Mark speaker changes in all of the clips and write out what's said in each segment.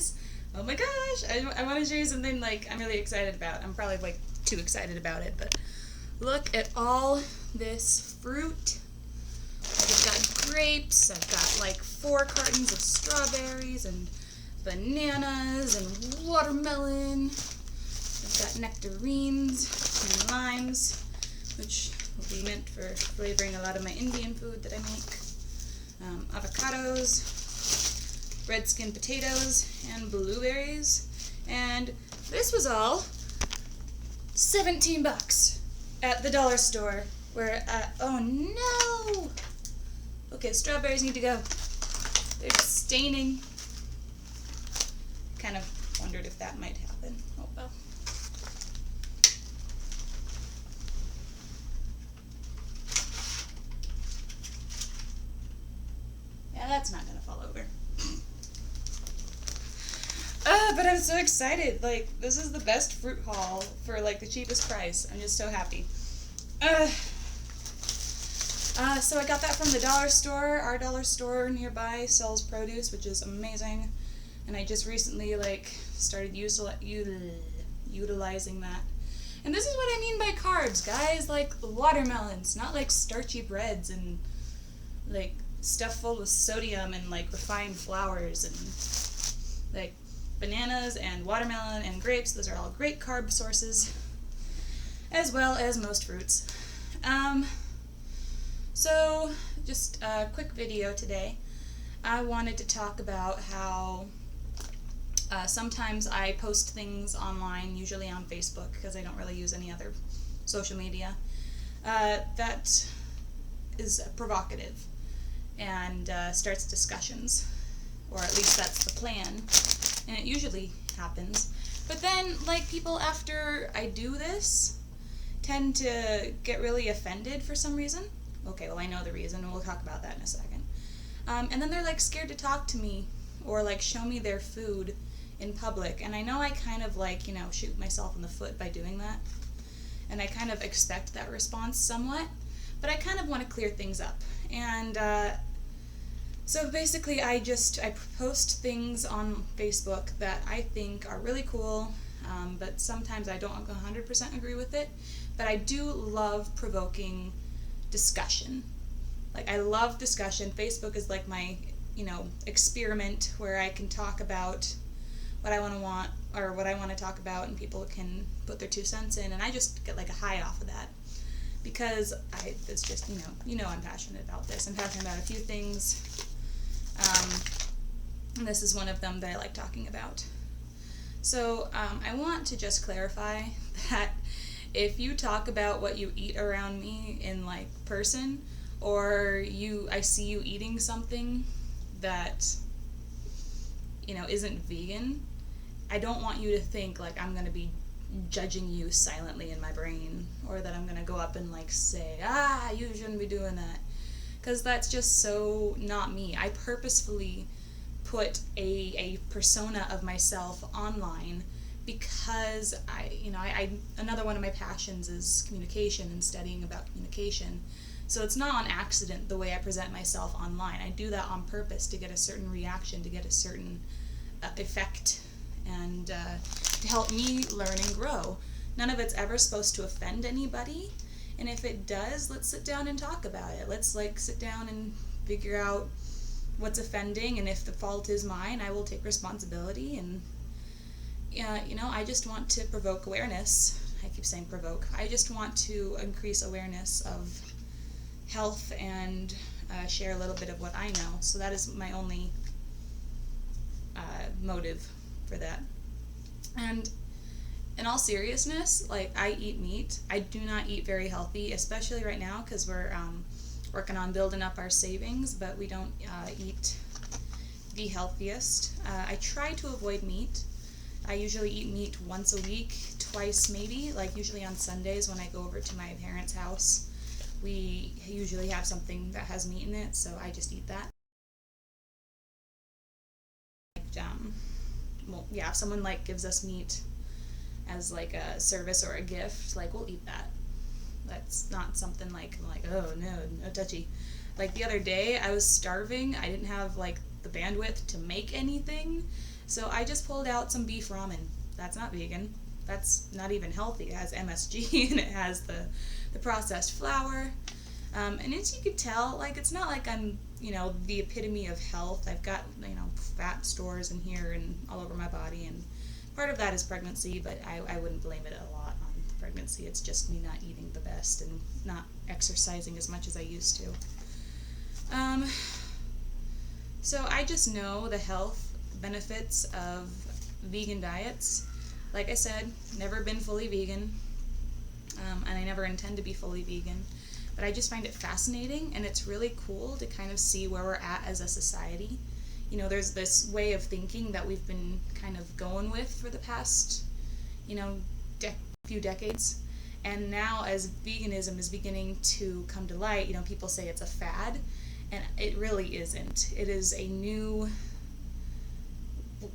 Speaker 1: guys, oh my gosh, I want to show you something like I'm really excited about. I'm probably like too excited about it, but look at all this fruit. I've got grapes, I've got like 4 cartons of strawberries and bananas and watermelon. I've got nectarines and limes, which will be meant for flavoring a lot of my Indian food that I make. Avocados, red skin potatoes, and blueberries. And this was all $17 at the dollar store. Where, oh no! Okay, strawberries need to go. They're staining. Kind of wondered if that might happen. Oh well. Yeah, that's not gonna fall over. But I'm so excited. Like, this is the best fruit haul for like the cheapest price. I'm just so happy. So I got that from the dollar store. Our dollar store nearby sells produce, which is amazing. And I just recently like started utilizing that. And this is what I mean by carbs, guys. Like watermelons, not like starchy breads and like stuff full of sodium and like refined flours, and like bananas and watermelon and grapes. Those are all great carb sources, as well as most fruits. So just a quick video today. I wanted to talk about how sometimes I post things online, usually on Facebook, because I don't really use any other social media, that is provocative and starts discussions, or at least that's the plan, and it usually happens. But then, like, people after I do this tend to get really offended for some reason. Okay, well, I know the reason, and we'll talk about that in a second. And then they're like scared to talk to me or like show me their food in public. And I know I kind of like, you know, shoot myself in the foot by doing that. And I kind of expect that response somewhat. But I kind of want to clear things up. And so basically I post things on Facebook that I think are really cool, but sometimes I don't 100% agree with it. But I do love provoking discussion. Like, I love discussion. Facebook is like my, you know, experiment where I can talk about what I want to talk about, and people can put their 2 cents in, and I just get like a high off of that because it's just, you know I'm passionate about this. I'm passionate about a few things, and this is one of them that I like talking about. So I want to just clarify that if you talk about what you eat around me in like person, or I see you eating something that, you know, isn't vegan, I don't want you to think like I'm gonna be judging you silently in my brain, or that I'm gonna go up and like say, you shouldn't be doing that, because that's just so not me. I purposefully put a persona of myself online because another one of my passions is communication and studying about communication. So it's not on accident the way I present myself online. I do that on purpose to get a certain reaction, to get a certain effect, and to help me learn and grow. None of it's ever supposed to offend anybody, and if it does, let's sit down and talk about it. Let's like sit down and figure out what's offending, and if the fault is mine, I will take responsibility. And I just want to provoke awareness. I keep saying provoke. I just want to increase awareness of health and share a little bit of what I know. So that is my only motive for that. And in all seriousness, like, I eat meat. I do not eat very healthy, especially right now because we're working on building up our savings, but we don't eat the healthiest. I try to avoid meat. I usually eat meat once a week, twice maybe, like usually on Sundays when I go over to my parents' house. We usually have something that has meat in it, so I just eat that. If someone like gives us meat as like a service or a gift, like, we'll eat that. That's not something like, oh no touchy. Like the other day, I was starving. I didn't have like the bandwidth to make anything. So I just pulled out some beef ramen. That's not vegan. That's not even healthy. It has MSG and it has the processed flour. And as you could tell, like, it's not like I'm, the epitome of health. I've got, fat stores in here and all over my body, and part of that is pregnancy, but I wouldn't blame it a lot on pregnancy. It's just me not eating the best and not exercising as much as I used to. So I just know the health benefits of vegan diets. Like I said, never been fully vegan, and I never intend to be fully vegan. But I just find it fascinating, and it's really cool to kind of see where we're at as a society. There's this way of thinking that we've been kind of going with for the past, few decades. And now as veganism is beginning to come to light, people say it's a fad, and it really isn't. It is a new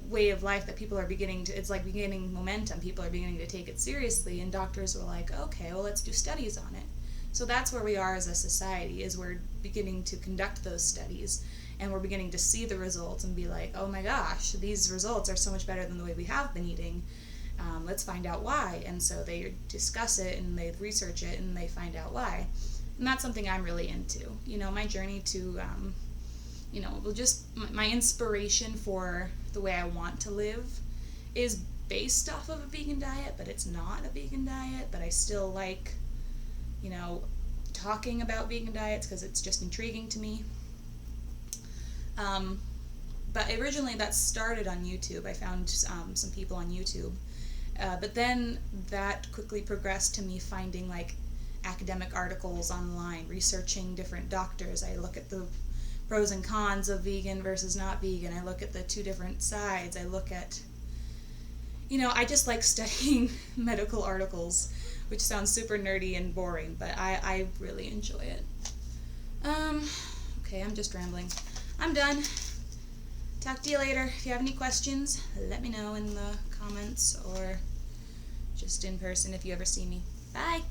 Speaker 1: way of life that people are beginning to, it's like beginning momentum. People are beginning to take it seriously, and doctors were like, okay, well, let's do studies on it. So that's where we are as a society, is we're beginning to conduct those studies, and we're beginning to see the results and be like, oh my gosh, these results are so much better than the way we have been eating. Let's find out why. And so they discuss it and they research it and they find out why. And that's something I'm really into. My journey to, my inspiration for the way I want to live is based off of a vegan diet, but it's not a vegan diet, but I still like, talking about vegan diets because it's just intriguing to me. But originally that started on YouTube. I found some people on YouTube. But then that quickly progressed to me finding like academic articles online, researching different doctors. I look at the pros and cons of vegan versus not vegan. I look at the two different sides. I look at, I just like studying medical articles, which sounds super nerdy and boring, but I really enjoy it. Okay, I'm just rambling. I'm done. Talk to you later. If you have any questions, let me know in the comments or just in person if you ever see me. Bye!